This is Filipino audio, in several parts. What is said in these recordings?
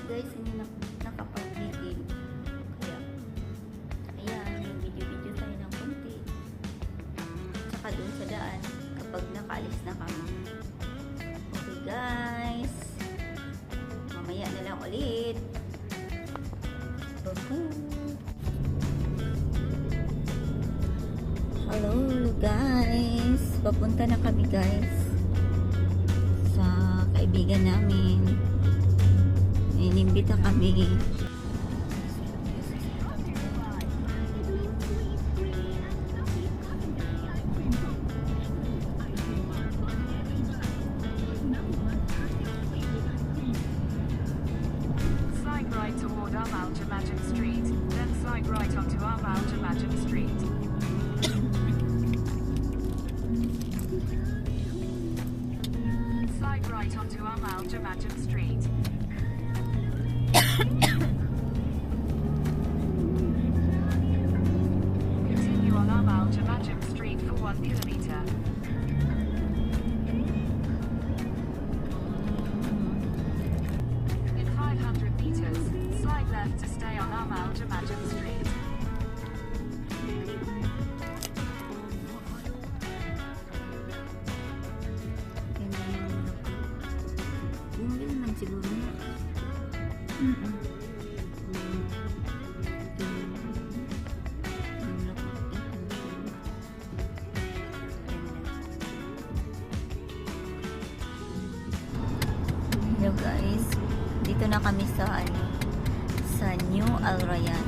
guys, hindi na nakapag-video. Kaya, ayan, may video-video tayo ng konti. Tsaka doon sa daan, kapag nakaalis na kami. Okay guys, mamaya na lang ulit. Hello guys, papunta na kami guys sa kaibigan namin. Inimbita kami. Slide right toward Amal Jamajam Street, then slide right onto Amal Jamajam Street. Slide right onto Amal Jamajam Street. Continue on Amal Jamajam Street for 1 kilometer. In 500 meters, slide left to stay on Amal Jamajam Street. Hindi naman siguro na. Hello guys, dito na kami sa New Al Rayyan.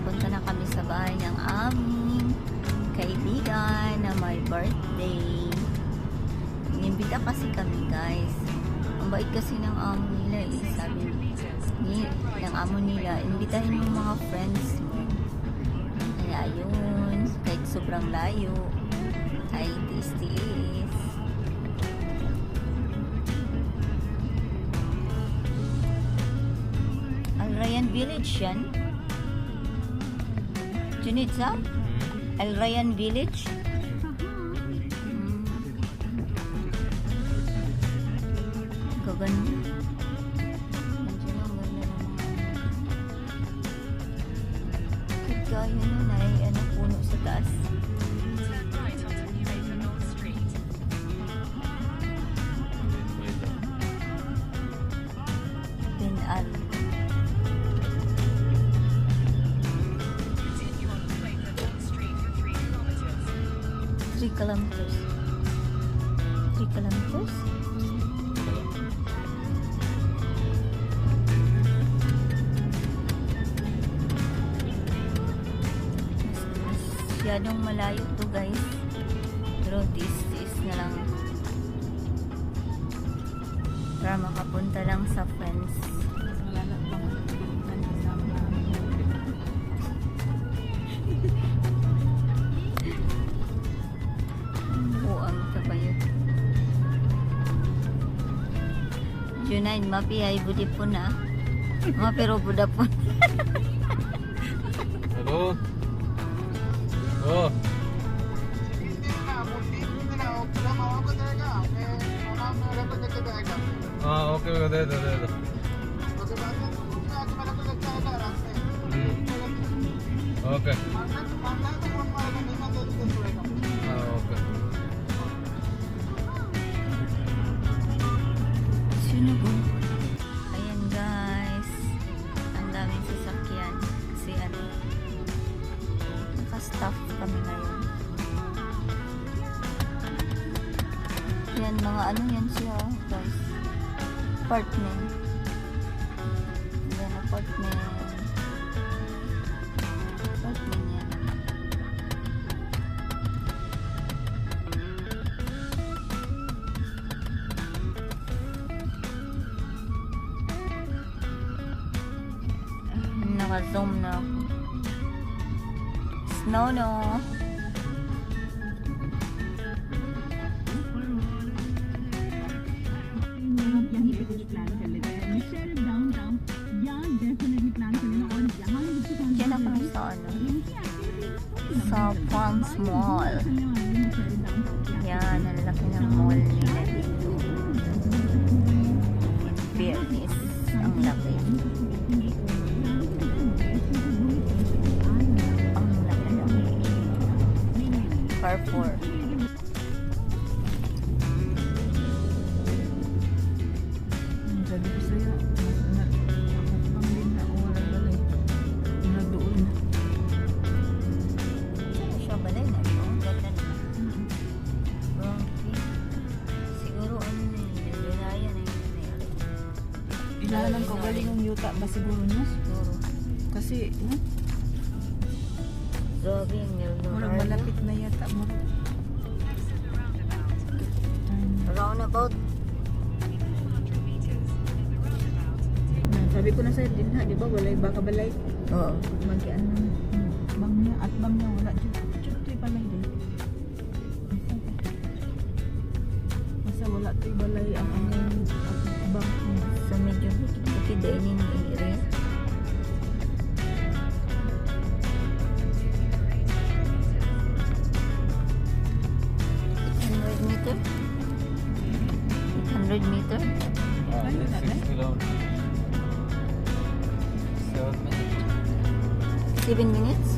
Punta na kami sa bahay ng aming kaibigan na may birthday. Inimbita kasi kami guys. Ang bait kasi ng amo nila eh. Sabi ng amo nila, imbitahin mo mga friends mo. Kaya yun, kahit sobrang layo, ay tiis-tiis. Al Rayyan Village yan. Junitza? Al Rayyan Village? Gaganda. Nandiyan ang ganda ng mga kaya nun ay puno sa taas. Turn right onto New Haven North Street. Pinal. Continue on New Haven North Street for 3 kilometers. 3 kilometers. 3 kilometers? Masyadong malayo to guys. Pero this na lang. Para makapunta lang sa friends. Buang kabayot. Junaid mapihay budi po na. Mapiro buda po. Halo. Oh. हाँ okay okay दे दो दे दो ओके हाँ okay Sino po? Ayan guys. Ang daming sasakyan. Kasi naka-staff kami ngayon. Yan mga yan siya guys. Apartment. Yan apartment. Apartment yan. Naka-zoom na ako. Snow no. Diyan ako sa sa Palms Mall. Yan, ang laki ng mall nila dito. Nahanang kaugaling ng yuta ba siguro niya? Siguro. Kasi, Grabe yung Milnor. murag malapit na yata. Roundabout. Sabi ko na sa'yo din ha, di ba? Walay baka balay. Oo. Mag-ano na. Bang niya at bang niya. Wala dyan. To'y balay din. Basta wala to'y balay ang bang niya. So medyo bukid din yung area. Meter? 800 meter? Ah, Ayun na, 6 kilometers. 7 minutes. 7 minutes?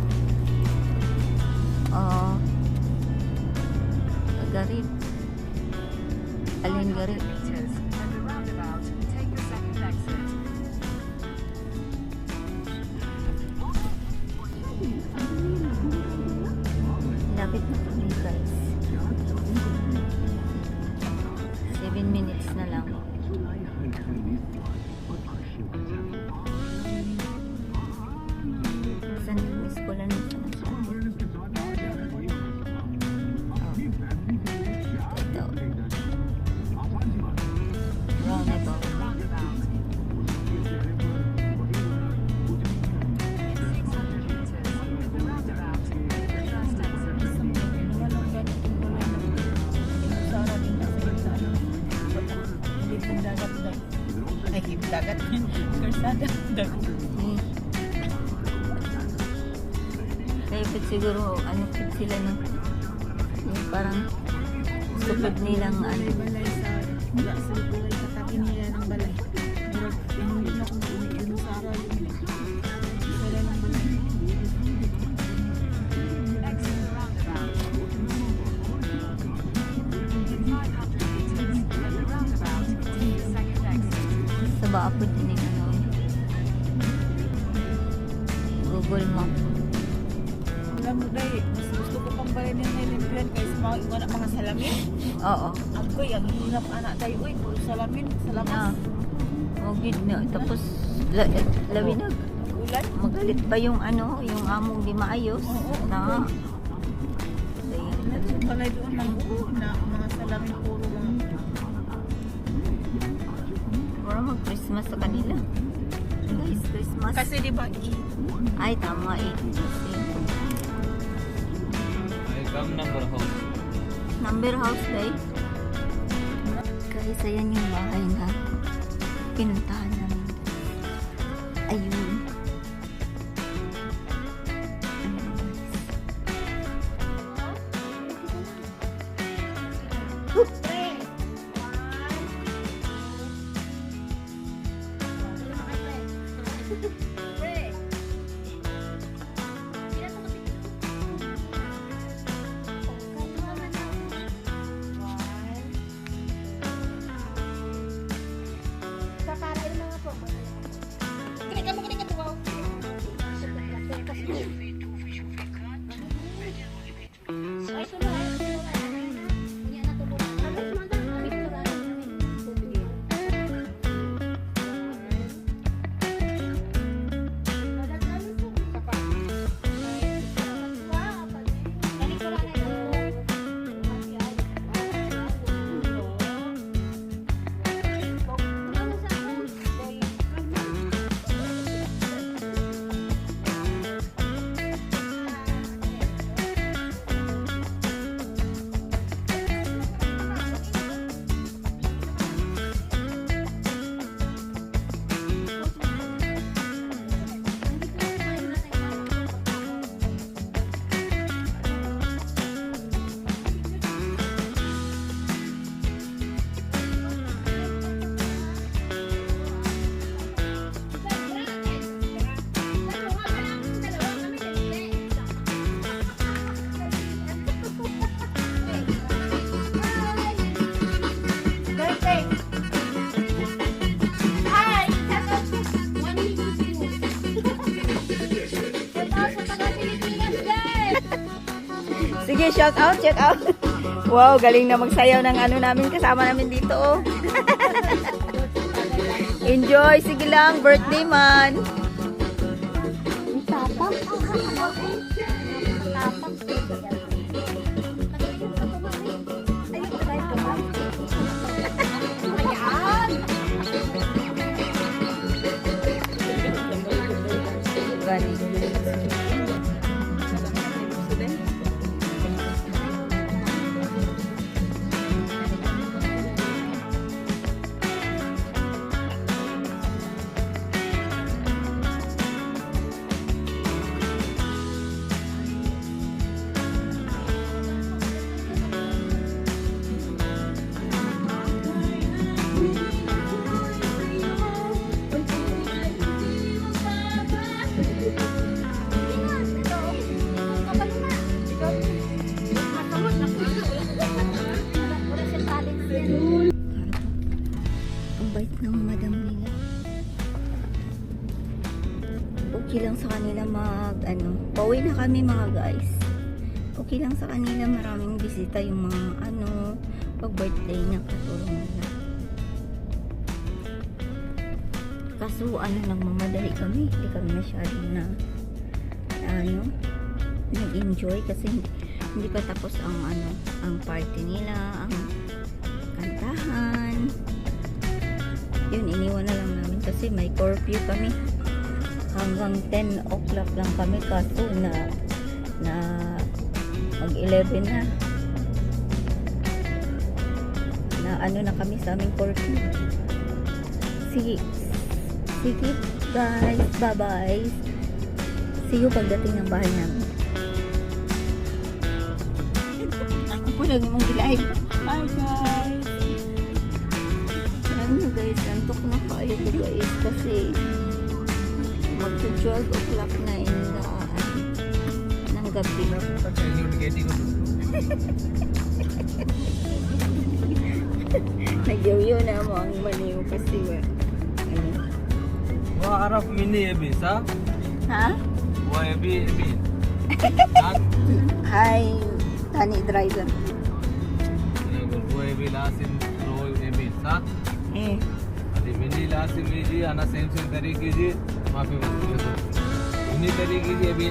Garib. Alin garib? meters. At the roundabout, take the second exit. Lapit na kami guys. 7 minutes na lang. Saan yung eskwela na siya? Ito. Roundabout. Walang ganitong balay na. Sara din na sa gitna. Hindi pong dagat dagat. Ay, hindi dagat. Karsada. Dagat. Kaya pag siguro, ano pag sila ng yung parang supad nilang ano. May balay sa wala sa balay sa tabi nila ng balay. Pero hindi na kung yung Sara yun. Wala ng balay. Exit the roundabout. 500 meters. At the roundabout, take the second exit. Sa baapod din yung ano. Google Map. Alam mo dahil, mas gusto ko pang balay nila nilimpian kaysa mga salamin. Oo. Agoy, ang hinap anak tayo. Uy, puro salamin. Salamat. Mugid na. Tapos, labi na. Ulan. Magalit pa yung ano, yung among di maayos. Oo, Na. Sa balay doon ng na mga salamin puro lang. Para mag-Christmas sa kanila. Guys, Christmas. Kasi di ba, Ay, tama eh. I come number house. Number house day. Guys, ayan yung bahay na pinuntahan namin. Ayun. Ayun, guys. Sige, shout out, shout out. Wow, galing na magsayaw ng ano namin, kasama namin dito. Oh. Enjoy. Sige lang. Birthday man. Ang bait ng madam nila. Okay lang sa kanila pauwi na kami mga guys. Okay lang sa kanila, maraming bisita yung mga pag birthday ng katulong nila. Kaso lang mamadali kami, hindi kami masyadong nag-enjoy kasi hindi pa tapos ang party nila, ang kantahan. Yun, iniwan na lang namin kasi may curfew kami. Hanggang 10 o'clock lang kami kaso na mag 11 na. Na kami sa aming curfew. Sige guys, bye bye. See you pagdating ng bahay namin. Ako po lang yung live. Hi guys! Alam nyo guys, antok na kayo ko guys kasi magsa 12 o'clock na ng gabi. Nagyaw-yaw na mo ang maniw kasi Wah Araf mini ebi sa? Ha? Wah ebi. Hi, Tani driver. Wah ebi lasin roy ebi sa? अभी mini last लीजिए आना सेम तरीके कीजिए माफी इन्हीं तरीके कीजिए अभी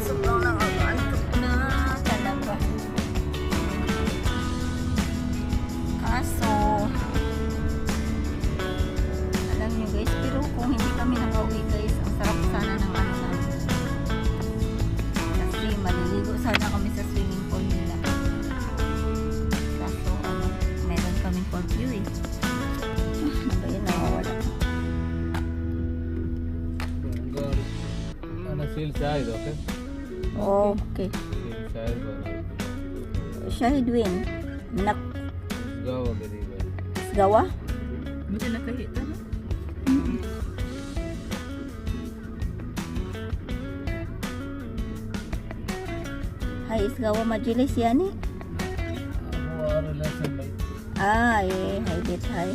sobrang nakakaantok na talaga. Kaso alam nyo guys, pero kung hindi kami nakauwi guys, ang sarap sana ng namin. Kasi maliligo sana kami sa swimming pool nila. Kaso meron kaming curfew eh. Ano ba yun, nawawala? Ana seal size okay Okay. seal size Shahid win. Nak gawa gadi gawa? Buti nakahita na. Hai isgawa majelis yan eh. वो और lesson by Hai dit hai.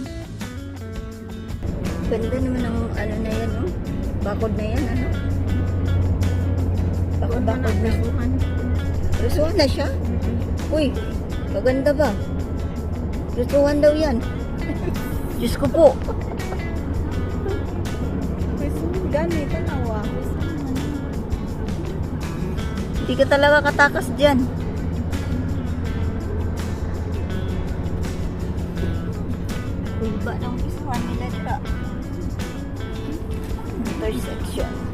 Ganda naman ang na yan, no? Bakod na yan, ano? Bakod na. Rusuhan na siya? Uy, maganda ba? Rusuhan daw yan. Diyos ko po. Gani, tanawa. Hindi ka talaga katakas dyan. Uy, ba nang isuhan nila dira? Intersection.